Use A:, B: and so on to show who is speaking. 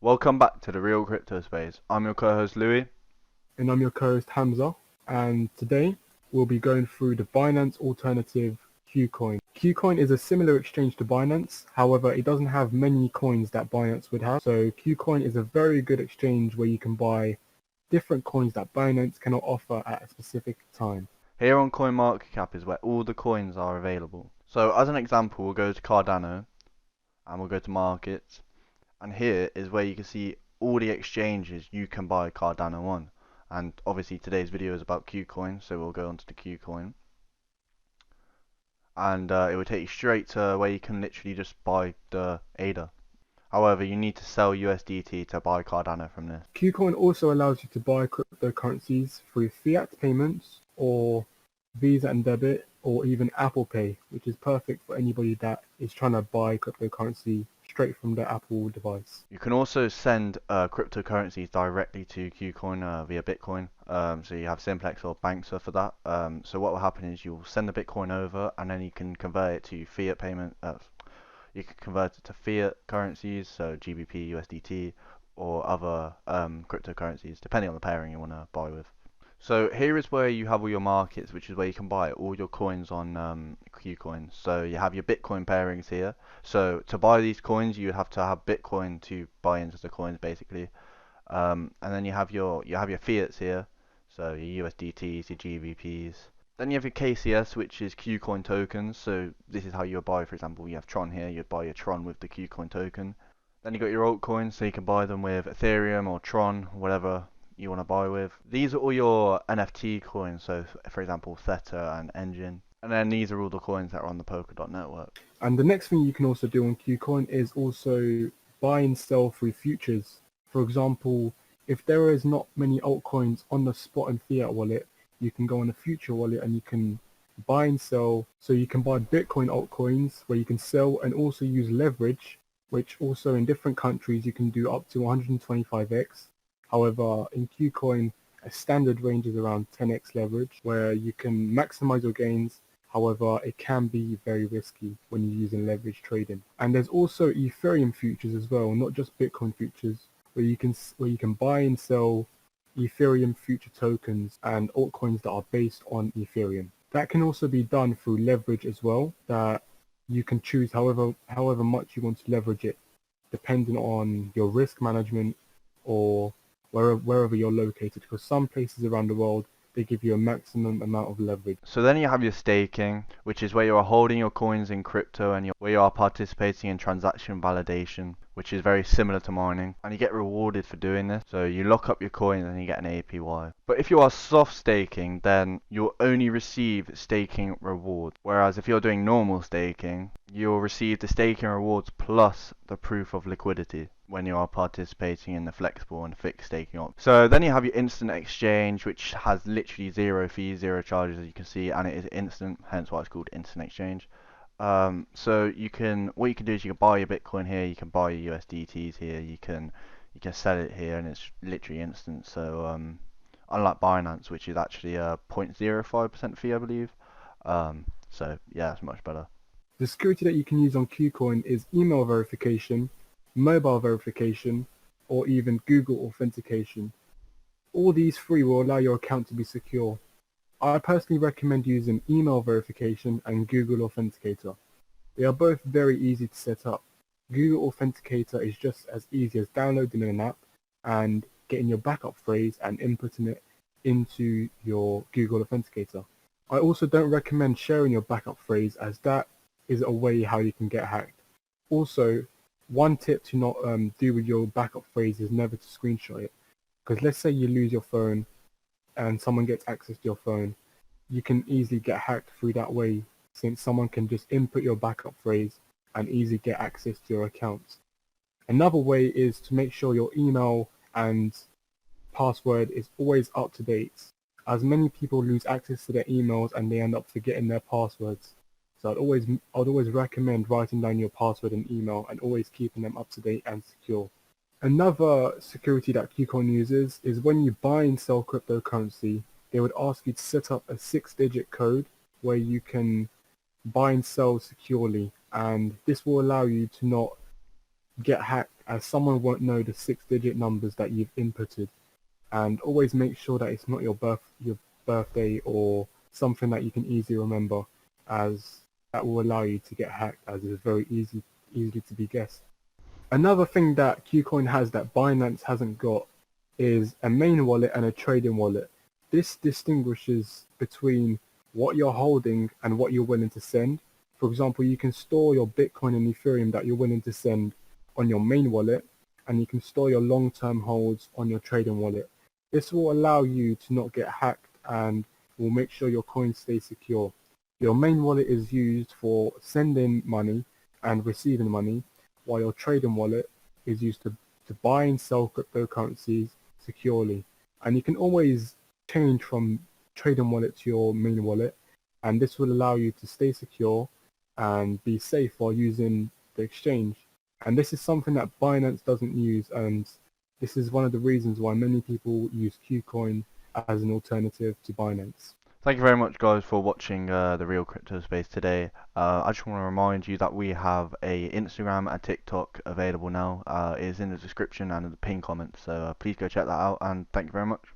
A: Welcome back to the Real Crypto Space. I'm your co-host Louis.
B: And I'm your co-host Hamza, and today we'll be going through the Binance alternative KUCOIN. KUCOIN is a similar exchange to Binance, however it doesn't have many coins that Binance would have. So KUCOIN is a very good exchange where you can buy different coins that Binance cannot offer at a specific time.
A: Here on Coinmarketcap is where all the coins are available. So as an example, we'll go to Cardano and we'll go to markets, and here is where you can see all the exchanges you can buy Cardano on. And obviously today's video is about KUCOIN, so we'll go onto the KUCOIN. And it will take you straight to where you can literally just buy the ADA. However, you need to sell USDT to buy Cardano from this.
B: KUCOIN also allows you to buy cryptocurrencies through fiat payments or Visa and debit or even Apple Pay, which is perfect for anybody that is trying to buy cryptocurrency straight from their Apple device.
A: You can also send cryptocurrencies directly to KuCoin via Bitcoin. So you have Simplex or Bankser for that. So what will happen is you'll send the Bitcoin over, and then you can convert it to fiat payment. You can convert it to fiat currencies, so GBP, USDT, or other cryptocurrencies, depending on the pairing you want to buy with. So here is where you have all your markets, which is where you can buy all your coins on KuCoin. So you have your Bitcoin pairings here. So to buy these coins, you have to have Bitcoin to buy into the coins, basically. And then you have your fiats here, so your USDTs, your GBPs. Then you have your KCS, which is KuCoin tokens. So this is how you would buy, for example, you have Tron here. You'd buy your Tron with the KuCoin token. Then you got your altcoins, so you can buy them with Ethereum or Tron, whatever you want to buy with. These are all your NFT coins, so for example Theta and Engine. And then these are all the coins that are on the Polkadot network.
B: And the next thing you can also do on KuCoin is also buy and sell through futures. For example, if there is not many altcoins on the spot and fiat wallet, you can go on a future wallet and you can buy and sell. So you can buy Bitcoin altcoins where you can sell and also use leverage, which also in different countries you can do up to 125x. However, in KuCoin, a standard range is around 10x leverage, where you can maximize your gains. However, it can be very risky when you're using leverage trading. And there's also Ethereum futures as well, not just Bitcoin futures, where you can buy and sell Ethereum future tokens and altcoins that are based on Ethereum. That can also be done through leverage as well, that you can choose however much you want to leverage it, depending on your risk management or wherever you're located, because some places around the world they give you a maximum amount of leverage.
A: So then you have your staking, which is where you are holding your coins in crypto and where you are participating in transaction validation, which is very similar to mining, and you get rewarded for doing this. So you lock up your coins and you get an APY. But if you are soft staking, then you'll only receive staking rewards. Whereas if you're doing normal staking, you'll receive the staking rewards plus the proof of liquidity when you are participating in the flexible and fixed staking option. So then you have your instant exchange, which has literally zero fees, zero charges, as you can see, and it is instant, hence why it's called instant exchange. So what you can do is you can buy your Bitcoin here, you can buy your USDTs here, you can sell it here, and it's literally instant. So unlike Binance, which is actually a 0.05% fee, I believe. So yeah, it's much better.
B: The security that you can use on KuCoin is email verification, mobile verification, or even Google authentication. All these three will allow your account to be secure. I personally recommend using email verification and Google Authenticator. They are both very easy to set up. Google Authenticator is just as easy as downloading an app and getting your backup phrase and inputting it into your Google Authenticator. I also don't recommend sharing your backup phrase, as that is a way how you can get hacked. Also, one tip to not do with your backup phrase is never to screenshot it. Because let's say you lose your phone and someone gets access to your phone, you can easily get hacked through that way, since someone can just input your backup phrase and easily get access to your accounts. Another way is to make sure your email and password is always up to date, as many people lose access to their emails and they end up forgetting their passwords. So I'd always recommend writing down your password and email and always keeping them up to date and secure. Another security that KuCoin uses is when you buy and sell cryptocurrency, they would ask you to set up a 6-digit code where you can buy and sell securely, and this will allow you to not get hacked, as someone won't know the 6-digit numbers that you've inputted. And always make sure that it's not your birthday or something that you can easily remember, as that will allow you to get hacked, as it's very easily to be guessed. Another thing that KuCoin has that Binance hasn't got is a main wallet and a trading wallet. This distinguishes between what you're holding and what you're willing to send. For example, you can store your Bitcoin and Ethereum that you're willing to send on your main wallet, and you can store your long-term holds on your trading wallet. This will allow you to not get hacked and will make sure your coins stay secure. Your main wallet is used for sending money and receiving money, while your trading wallet is used to buy and sell cryptocurrencies securely. And you can always change from trading wallet to your main wallet, and this will allow you to stay secure and be safe while using the exchange. And this is something that Binance doesn't use, and this is one of the reasons why many people use KuCoin as an alternative to Binance.
A: Thank you very much, guys, for watching the Real Crypto Space today. I just want to remind you that we have a Instagram and TikTok available now. It is in the description and in the pinned comments, so please go check that out, and thank you very much.